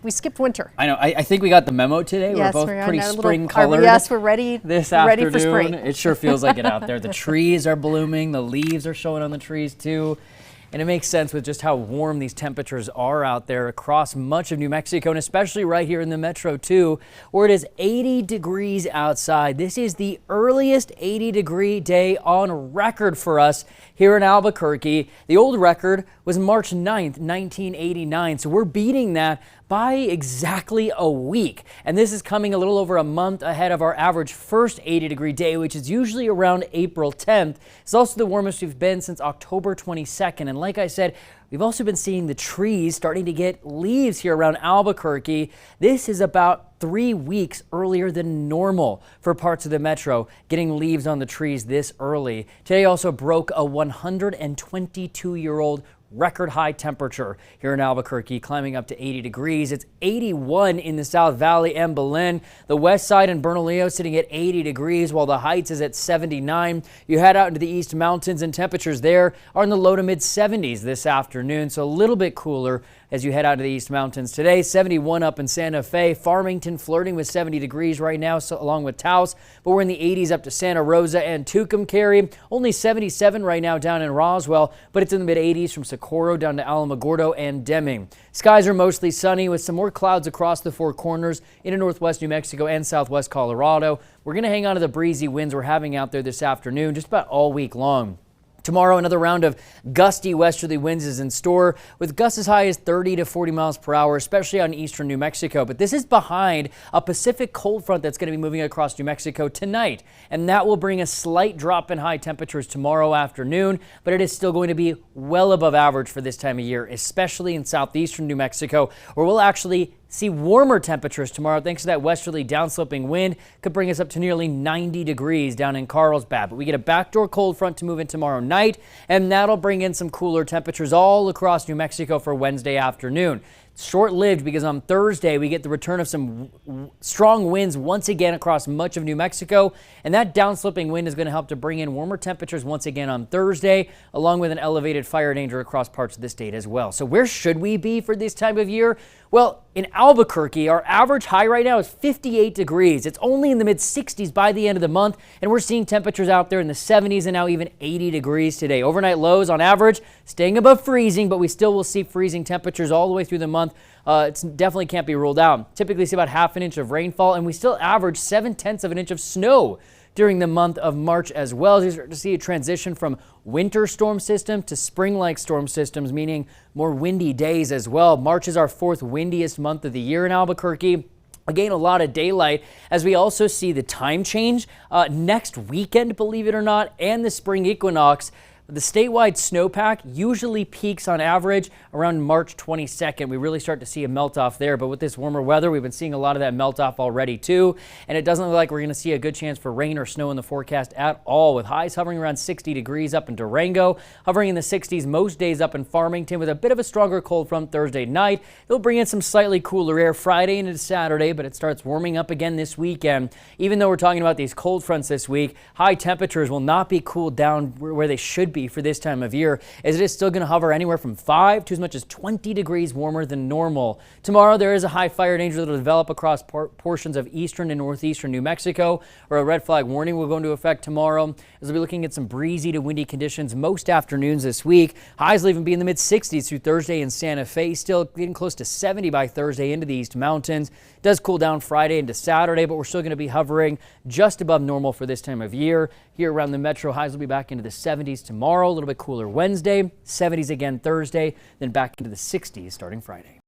We skipped winter. I know. I think we got the memo today. Yes, we're both pretty spring colored. Yes, we're ready. This ready afternoon. For spring. It sure feels like it out there. The trees are blooming. The leaves are showing on the trees too. And it makes sense with just how warm these temperatures are out there across much of New Mexico, and especially right here in the metro too, where it is 80 degrees outside. This is the earliest 80-degree day on record for us here in Albuquerque. The old record was March 9th, 1989. So we're beating that by exactly a week. And this is coming a little over a month ahead of our average first 80-degree day, which is usually around April 10th. It's also the warmest we've been since October 22nd. And like I said, we've also been seeing the trees starting to get leaves here around Albuquerque. This is about 3 weeks earlier than normal for parts of the metro, getting leaves on the trees this early. Today also broke a 122-year-old record high temperature here in Albuquerque, climbing up to 80 degrees. It's 81 in the South Valley and Belen. The west side in Bernalillo sitting at 80 degrees, while the Heights is at 79. You head out into the East Mountains and temperatures there are in the low to mid 70s this afternoon, so a little bit cooler as you head out to the East Mountains today. 71 up in Santa Fe. Farmington flirting with 70 degrees right now, so along with Taos, but we're in the 80s up to Santa Rosa and Tucumcari. Only 77 right now down in Roswell, but it's in the mid 80s from Socorro down to Alamogordo and Deming. Skies are mostly sunny with some more clouds across the Four Corners into northwest New Mexico and southwest Colorado. We're going to hang on to the breezy winds we're having out there this afternoon just about all week long. Tomorrow, another round of gusty westerly winds is in store, with gusts as high as 30 to 40 miles per hour, especially on eastern New Mexico. But this is behind a Pacific cold front that's going to be moving across New Mexico tonight, and that will bring a slight drop in high temperatures tomorrow afternoon, but it is still going to be well above average for this time of year, especially in southeastern New Mexico, where we'll actually see warmer temperatures tomorrow thanks to that westerly downsloping wind. Could bring us up to nearly 90 degrees down in Carlsbad. But we get a backdoor cold front to move in tomorrow night, and that'll bring in some cooler temperatures all across New Mexico for Wednesday afternoon. Short-lived because on Thursday we get the return of some strong winds once again across much of New Mexico, and that downsloping wind is going to help to bring in warmer temperatures once again on Thursday, along with an elevated fire danger across parts of the state as well. So where should we be for this time of year? Well, in Albuquerque, our average high right now is 58 degrees. It's only in the mid 60s by the end of the month, and we're seeing temperatures out there in the 70s and now even 80 degrees today. Overnight lows on average staying above freezing, but we still will see freezing temperatures all the way through the month. It definitely can't be ruled out. Typically see about half an inch of rainfall, and we still average 7/10 of an inch of snow during the month of March as well, as you start to see a transition from winter storm system to spring-like storm systems, meaning more windy days as well. March is our 4th windiest month of the year in Albuquerque. Again, a lot of daylight as we also see the time change next weekend, believe it or not, and the spring equinox. The statewide snowpack usually peaks on average around March 22nd. We really start to see a melt-off there, but with this warmer weather, we've been seeing a lot of that melt-off already too, and it doesn't look like we're going to see a good chance for rain or snow in the forecast at all, with highs hovering around 60 degrees up in Durango, hovering in the 60s most days up in Farmington, with a bit of a stronger cold front Thursday night. It'll bring in some slightly cooler air Friday into Saturday, but it starts warming up again this weekend. Even though we're talking about these cold fronts this week, high temperatures will not be cooled down where they should be for this time of year, as it is still going to hover anywhere from 5 to as much as 20 degrees warmer than normal. Tomorrow there is a high fire danger that will develop across portions of eastern and northeastern New Mexico, or a red flag warning will go into effect tomorrow, as we'll be looking at some breezy to windy conditions most afternoons this week. Highs will even be in the mid 60s through Thursday in Santa Fe, still getting close to 70 by Thursday into the East Mountains. It does cool down Friday into Saturday, but we're still going to be hovering just above normal for this time of year. Here around the metro, highs will be back into the 70s tomorrow, a little bit cooler Wednesday, 70s again Thursday, then back into the 60s starting Friday.